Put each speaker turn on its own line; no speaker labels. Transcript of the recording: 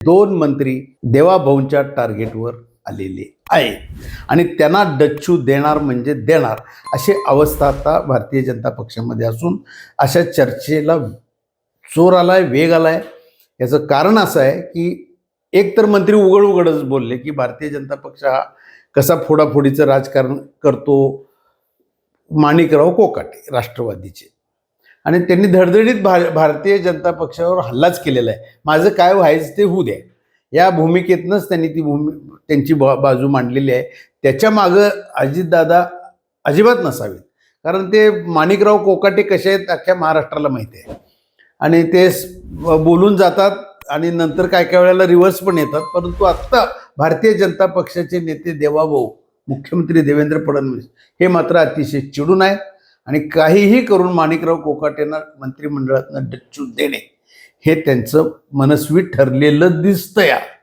दोन मंत्री देवाभाऊंच्या टार्गेटवर आलेले आहेत आणि त्यांना डच्चू देणार म्हणजे देणार अशी अवस्था आता भारतीय जनता पक्षामध्ये असून अशा चर्चेला जोर आलाय, वेग आलाय. याचं कारण असं आहे की एकतर मंत्री उघडच बोलले की भारतीय जनता पक्ष हा कसा फोडाफोडीचं राजकारण करतो. माणिकराव कोकाटे राष्ट्रवादीचे, आणि त्यांनी धडधडीत भारतीय जनता पक्षावर हल्लाच केलेला आहे. माझं काय व्हायचं ते होऊ द्या या भूमिकेतनंच त्यांनी त्यांची बाजू मांडलेली आहे. त्याच्या मागं अजितदादा अजिबात नसावेत, कारण ते माणिकराव कोकाटे कसे आहेत अख्ख्या महाराष्ट्राला माहिती आहे. आणि ते बोलून जातात आणि नंतर काय काय वेळेला रिव्हर्स पण येतात. परंतु आत्ता भारतीय जनता पक्षाचे नेते देवाभाऊ, मुख्यमंत्री देवेंद्र फडणवीस हे मात्र अतिशय चिडून आहेत आणि काहीही करून माणिकराव कोकाटेंना मंत्रिमंडळातनं डच्चू देणे हे त्यांचं मनस्वी ठरलेलं दिसतं. या